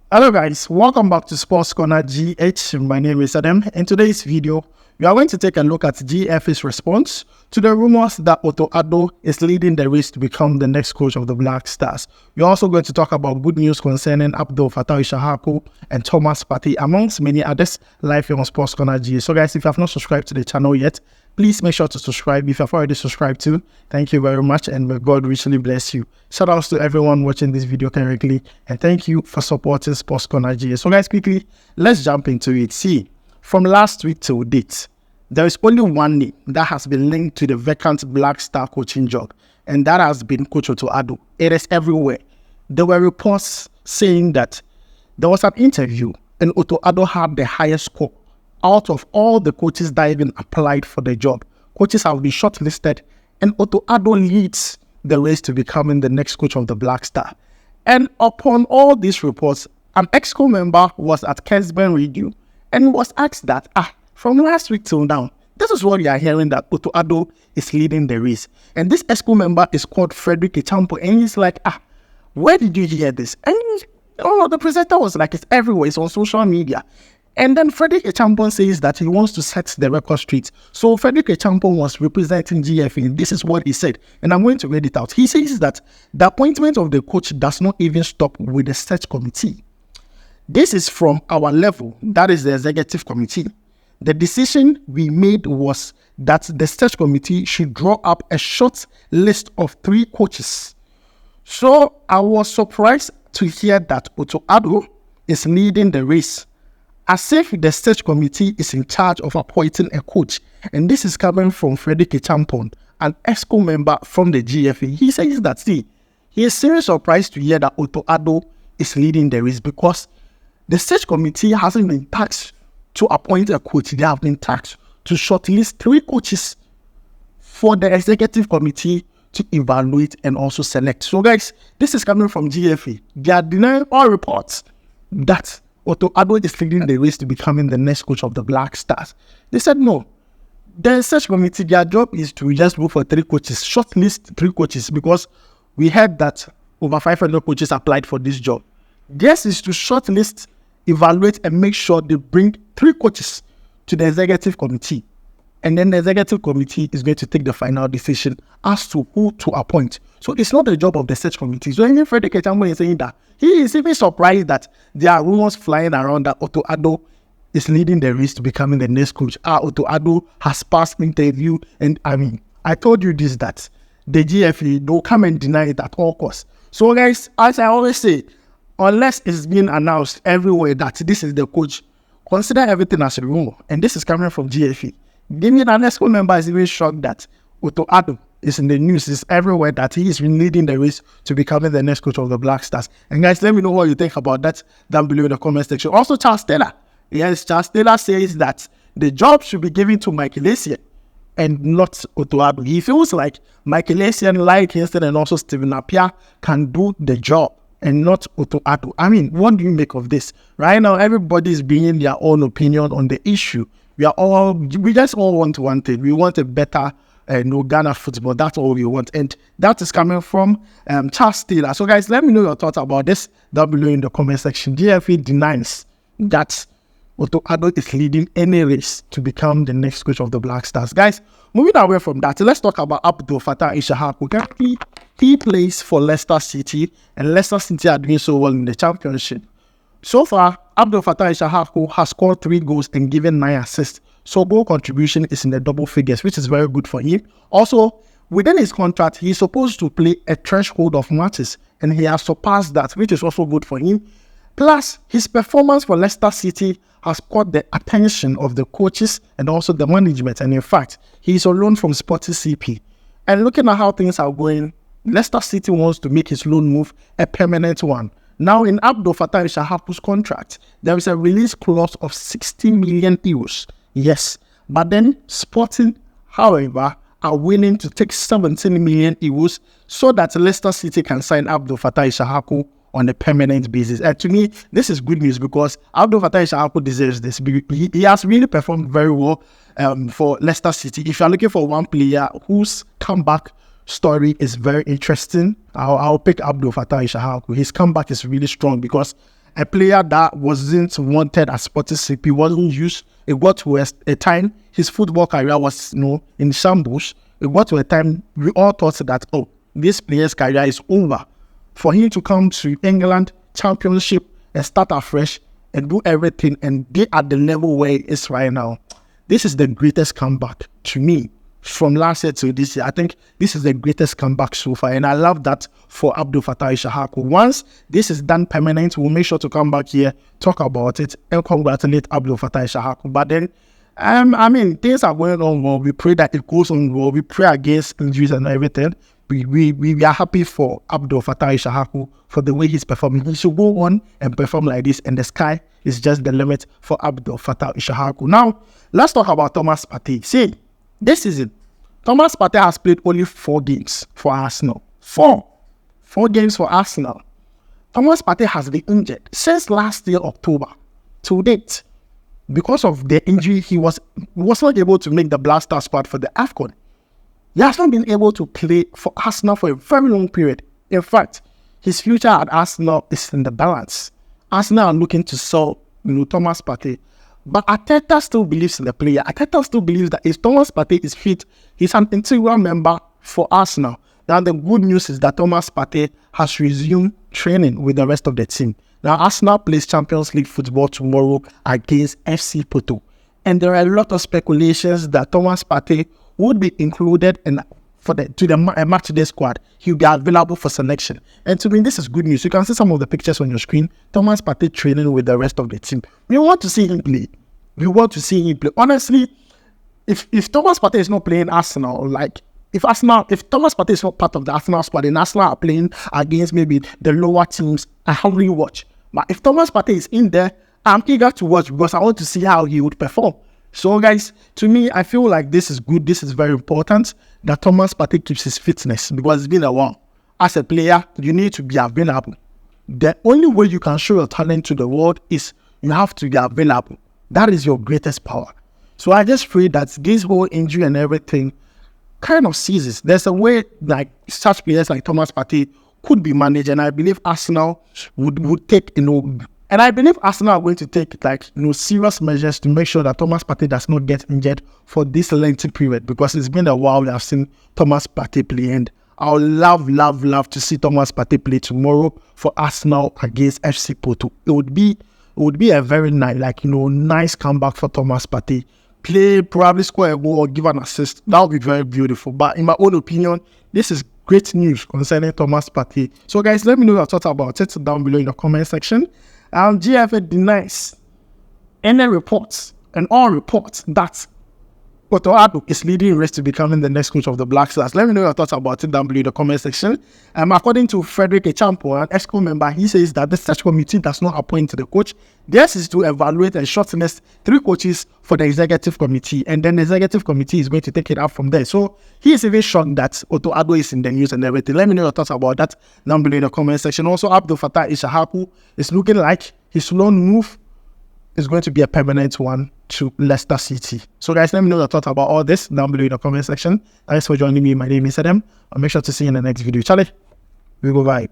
Hello guys, welcome back to Sports Corner GH. My name is Adam. In today's video, we are going to take a look at GFA's response to the rumors that Addo is leading the race to become the next coach of the Black Stars. We're also going to talk about good news concerning Fatawu Issahaku and Thomas Partey, amongst many others, live here on Sports Corner GH. So guys, if you have not subscribed to the channel yet, please make sure to subscribe. If you have already subscribed to, thank you very much and may God richly bless you. Shout outs to everyone watching this video currently and thank you for supporting Sports Corner GH. So guys, quickly, let's jump into it. See, from last week till date, there is only one name that has been linked to the vacant Black Star coaching job, and that has been Coach Addo. It is everywhere. There were reports saying that there was an interview and Addo had the highest score out of all the coaches that even applied for the job. Coaches have been shortlisted, and Addo leads the race to becoming the next coach of the Black Star. And upon all these reports, an exco member was at Kesben Radio and was asked that, from last week till now, this is what we are hearing, that Addo is leading the race. And this exco member is called Frederick Echampo, and he's like, where did you hear this? And the presenter was like, it's everywhere, it's on social media. And then Frederick Echampo says that he wants to set the record straight. So Frederick Echampo was representing GFA. This is what he said. And I'm going to read it out. He says that the appointment of the coach does not even stop with the search committee. This is from our level, that is the executive committee. The decision we made was that the search committee should draw up a short list of 3 coaches. So I was surprised to hear that Addo is leading the race, as if the search committee is in charge of appointing a coach. And this is coming from Frederick Echampo, an EXCO member from the GFA. He says that, he is seriously surprised to hear that Addo is leading the race because the search committee hasn't been tasked to appoint a coach. They have been tasked to shortlist 3 coaches for the executive committee to evaluate and also select. So guys, this is coming from GFA. They are denying all reports that Addo is leading the race to becoming the next coach of the Black Stars. They said no. The search committee, their job is to just look for 3 coaches, shortlist 3 coaches, because we heard that over 500 coaches applied for this job. Theirs is to shortlist, evaluate, and make sure they bring 3 coaches to the executive committee. And then the executive committee is going to take the final decision as to who to appoint. So it's not the job of the search committee. So even Frederick Echampo is saying that he is even surprised that there are rumors flying around that Addo is leading the race to becoming the next coach. Addo has passed interview, and I told you this, that the GFA don't come and deny it at all costs. So guys, as I always say, unless it's being announced everywhere that this is the coach, consider everything as a rumor. And this is coming from GFA. Giving an EXCO member is even shocked that Addo is in the news. It's everywhere that he is leading the race to becoming the next coach of the Black Stars. And guys, let me know what you think about that down below in the comment section. Also, Charles Taylor. Yes, Charles Taylor says that the job should be given to Michael Essien and not Addo. He feels like Michael Essien, like Kingston, and also Stephen Appiah can do the job and not Addo. What do you make of this? Right now, everybody is bringing their own opinion on the issue. We just all want one thing. We want a better Ghana football. That's all we want. And that is coming from Charles Taylor. So guys, let me know your thoughts about this down below in the comment section. GFA denies that Addo is leading any race to become the next coach of the Black Stars. Guys, moving away from that, let's talk about Fatawu Issahaku. Currently, he plays for Leicester City, and Leicester City are doing so well in the championship. So far, Fatawu Issahaku has scored 3 goals and given 9 assists. So goal contribution is in the double figures, which is very good for him. Also, within his contract, he is supposed to play a threshold of matches, and he has surpassed that, which is also good for him. Plus, his performance for Leicester City has caught the attention of the coaches and also the management. And in fact, he is on loan from Sporting CP. And looking at how things are going, Leicester City wants to make his loan move a permanent one. Now, in Fatawu Issahaku's contract, there is a release clause of 60 million euros. Yes, but then Sporting, however, are willing to take 17 million euros so that Leicester City can sign Fatawu Issahaku on a permanent basis. And to me, this is good news because Fatawu Issahaku deserves this. He has really performed very well for Leicester City. If you're looking for one player whose comeback story is very interesting, I'll pick Fatawu Issahaku. His comeback is really strong because a player that wasn't wanted as Sporting CP, wasn't used. It got to a time his football career was, in shambles. It got to a time we all thought that, oh, this player's career is over. For him to come to England Championship and start afresh and do everything and be at the level where he is right now, this is the greatest comeback to me from last year to this year. I think this is the greatest comeback so far, and I love that for Fatawu Issahaku. Once this is done permanent, we'll make sure to come back here, talk about it, and congratulate Fatawu Issahaku. But then, things are going on well. We pray that it goes on well. We pray against injuries and everything. We are happy for Fatawu Issahaku for the way he's performing. He should go on and perform like this, and the sky is just the limit for Fatawu Issahaku. Now, let's talk about Thomas Partey. See, this season, Thomas Partey has played only 4 games for Arsenal. 4 games for Arsenal. Thomas Partey has been injured since last year, October, to date. Because of the injury, he was not able to make the Blaster squad for the AFCON. He has not been able to play for Arsenal for a very long period. In fact, his future at Arsenal is in the balance. Arsenal are looking to sell Thomas Partey. But Arteta still believes in the player. Arteta still believes that if Thomas Partey is fit, he's an integral member for Arsenal. Now, the good news is that Thomas Partey has resumed training with the rest of the team. Now, Arsenal plays Champions League football tomorrow against FC Porto. And there are a lot of speculations that Thomas Partey would be included in the match day squad. He'll be available for selection. And to me, this is good news. You can see some of the pictures on your screen. Thomas Partey training with the rest of the team. We want to see him play. Honestly, if Thomas Partey is not playing Arsenal, if Thomas Partey is not part of the Arsenal squad and Arsenal are playing against maybe the lower teams, I hardly watch. But if Thomas Partey is in there, I'm eager to watch because I want to see how he would perform. So guys, to me, I feel like this is good. This is very important that Thomas Partey keeps his fitness because it's been a while. As a player, you need to be available. The only way you can show your talent to the world is you have to be available. That is your greatest power. So I just pray that this whole injury and everything kind of ceases. There's a way like such players like Thomas Partey could be managed, and I believe Arsenal would take, and I believe Arsenal are going to take serious measures to make sure that Thomas Partey does not get injured for this lengthy period, because it's been a while that I've seen Thomas Partey play, and I would love to see Thomas Partey play tomorrow for Arsenal against FC Porto. It would be a very nice comeback for Thomas Partey. Play, probably score a goal or give an assist. That would be very beautiful. But in my own opinion, this is great news concerning Thomas Partey. So guys, let me know your thoughts about it down below in the comment section. GFA denies any reports and all reports that Addo is leading race to becoming the next coach of the Black Stars. Let me know your thoughts about it down below in the comment section. According to Frederick Echampo, an exco member, he says that the search committee does not appoint the coach. Theirs is to evaluate and shortlist 3 coaches for the executive committee, and then the executive committee is going to take it up from there. So he is even shocked that Addo is in the news and everything. Let me know your thoughts about that down below in the comment section. Also, Fatawu Issahaku is looking like his loan move is going to be a permanent one to Leicester City. So guys, let me know your thoughts about all this down below in the comment section. Thanks for joining me. My name is Adam. I'll make sure to see you in the next video. Charlie, we go vibe.